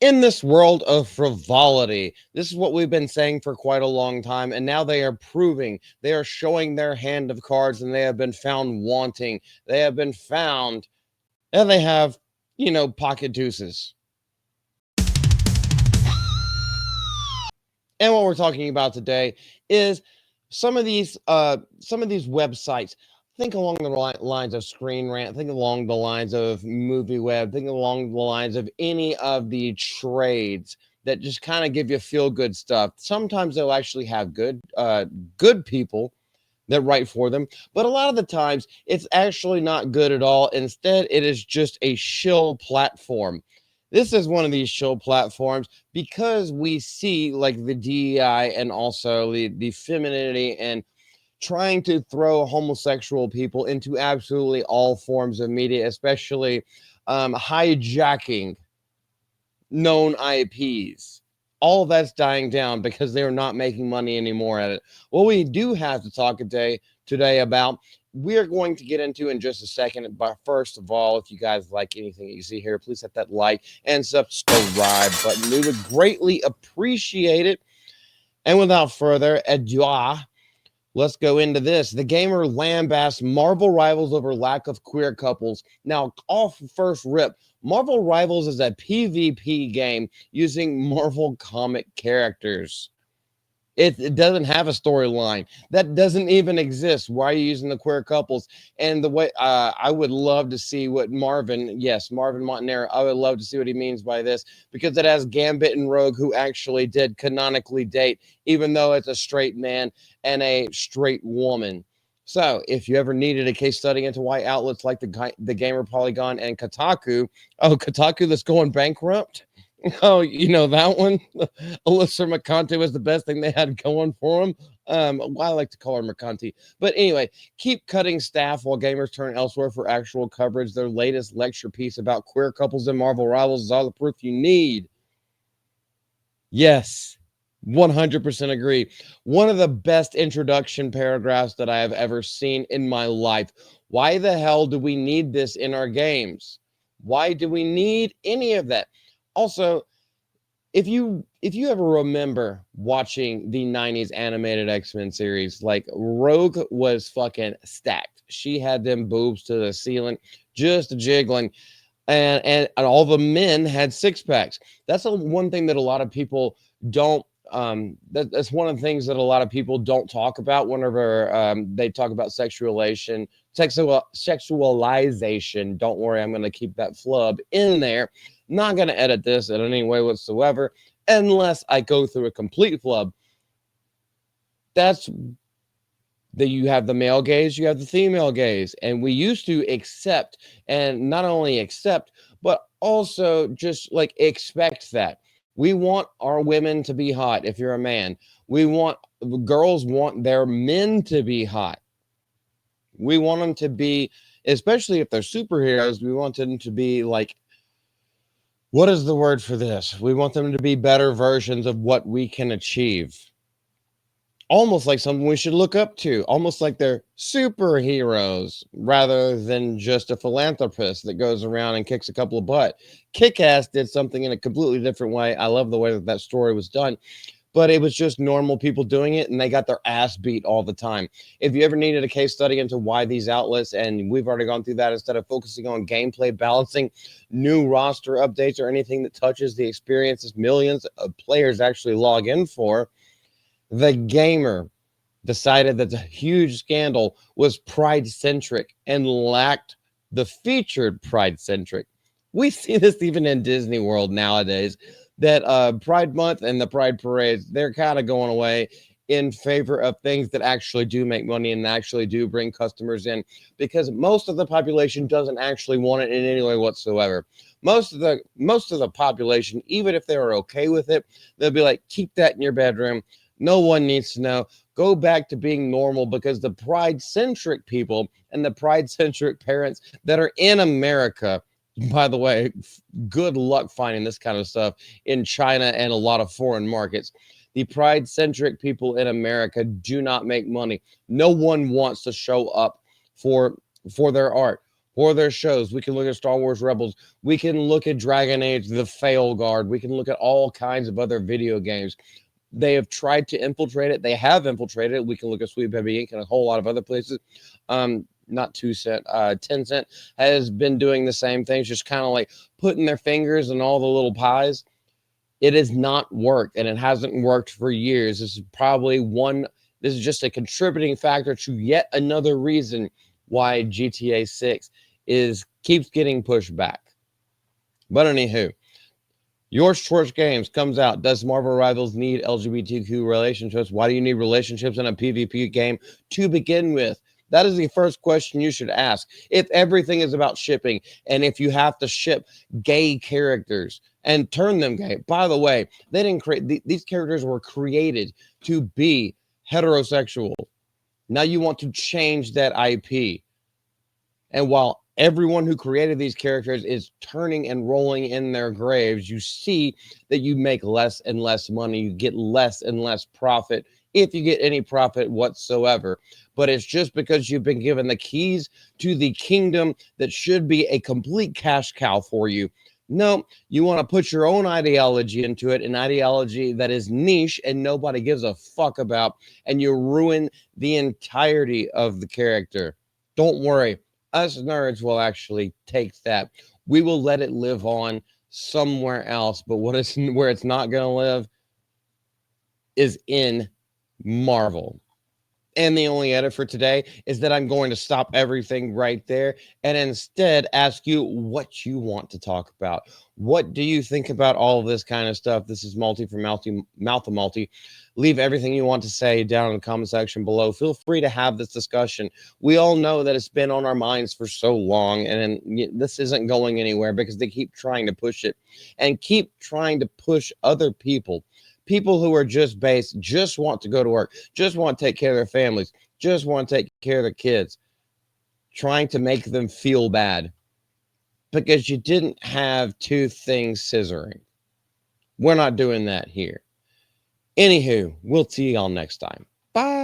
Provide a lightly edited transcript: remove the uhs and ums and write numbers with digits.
In this world of frivolity, this is what we've been saying for quite a long time, and now they are proving, they are showing their hand of cards, and they have been found wanting. They have been found, and they have, pocket deuces. And what we're talking about today is some of these websites. Think along the lines of Screen Rant. Think along the lines of Movie Web. Think along the lines of any of the trades that just kind of give you feel good stuff. Sometimes they'll actually have good people that write for them, but a lot of the times it's actually not good at all. Instead, it is just a shill platform. This is one of these shill platforms because we see like the DEI and also the femininity and trying to throw homosexual people into absolutely all forms of media, especially hijacking known IPs. All that's dying down because they're not making money anymore at it. What we do have to talk today about, we're going to get into in just a second. But first of all, if you guys like anything that you see here, please hit that like and subscribe button. We would greatly appreciate it. And without further ado, let's go into this. The gamer lambasts Marvel Rivals over lack of queer couples. Now, off first rip, Marvel Rivals is a PvP game using Marvel comic characters. It doesn't have a storyline. That doesn't even exist. Why are you using the queer couples? And the way I would love to see what Marvin Montanero, I would love to see what he means by this, because it has Gambit and Rogue, who actually did canonically date, even though it's a straight man and a straight woman. So if you ever needed a case study into why outlets like the Gamer Polygon and Kotaku that's going bankrupt. Oh, you know that one? Alyssa Mercante was the best thing they had going for them. I like to call her Mercante. But anyway, keep cutting staff while gamers turn elsewhere for actual coverage. Their latest lecture piece about queer couples in Marvel Rivals is all the proof you need. Yes, 100% agree. One of the best introduction paragraphs that I have ever seen in my life. Why the hell do we need this in our games? Why do we need any of that? Also, if you ever remember watching the 90s animated X-Men series, like Rogue was fucking stacked. She had them boobs to the ceiling, just jiggling, and all the men had six packs. That's one thing that a lot of people don't that's one of the things that a lot of people don't talk about whenever they talk about sexualization. Don't worry, I'm going to keep that flub in there. Not going to edit this in any way whatsoever unless I go through a complete flub. That's that you have the male gaze, you have the female gaze, and we used to accept, and not only accept, but also just like expect that. We want our women to be hot. If you're a man, girls want their men to be hot. We want them to be, especially if they're superheroes, we want them to be like, what is the word for this? We want them to be better versions of what we can achieve. Almost like something we should look up to, almost like they're superheroes rather than just a philanthropist that goes around and kicks a couple of butt. Kick-Ass did something in a completely different way. I love the way that story was done, but it was just normal people doing it, and they got their ass beat all the time. If you ever needed a case study into why these outlets, and we've already gone through that, instead of focusing on gameplay balancing, new roster updates, or anything that touches the experiences millions of players actually log in for, the Gamer decided that the huge scandal was pride-centric and lacked the featured pride-centric. We see this even in Disney World nowadays, that Pride Month and the Pride Parades, they're kind of going away in favor of things that actually do make money and actually do bring customers in, because most of the population doesn't actually want it in any way whatsoever. Most of the population, even if they're okay with it, they'll be like, keep that in your bedroom. No one needs to know. Go back to being normal, because the pride-centric people and the pride-centric parents that are in America, by the way, good luck finding this kind of stuff in China and a lot of foreign markets. The pride-centric people in America do not make money. No one wants to show up for their art. for their shows. We can look at Star Wars Rebels. We can look at Dragon Age, The Fail Guard. We can look at all kinds of other video games. They have tried to infiltrate it. They have infiltrated it. We can look at Sweet Baby Inc. and a whole lot of other places. Not 2 cent, 10 cent has been doing the same things, just kind of like putting their fingers in all the little pies. It has not worked, and it hasn't worked for years. This is just a contributing factor to yet another reason why GTA 6 keeps getting pushed back. But anywho, Yours Schwartz Games comes out. Does Marvel Rivals need LGBTQ relationships? Why do you need relationships in a PvP game to begin with? That is the first question you should ask. If everything is about shipping, and if you have to ship gay characters and turn them gay, by the way, they didn't create these characters were created to be heterosexual. Now you want to change that IP. And while everyone who created these characters is turning and rolling in their graves, you see that you make less and less money. You get less and less profit, if you get any profit whatsoever. But it's just because you've been given the keys to the kingdom that should be a complete cash cow for you. No, you want to put your own ideology into it, an ideology that is niche and nobody gives a fuck about, and you ruin the entirety of the character. Don't worry. Us nerds will actually take that. We will let it live on somewhere else, but where it's not going to live is in Marvel. And the only edit for today is that I'm going to stop everything right there and instead ask you what you want to talk about. What do you think about all of this kind of stuff? This is Multi from Mouth to Multi. Leave everything you want to say down in the comment section below. Feel free to have this discussion. We all know that it's been on our minds for so long, and this isn't going anywhere because they keep trying to push it and keep trying to push other people. People who are just based, just want to go to work, just want to take care of their families, just want to take care of their kids, trying to make them feel bad because you didn't have two things scissoring. We're not doing that here. Anywho, we'll see y'all next time. Bye.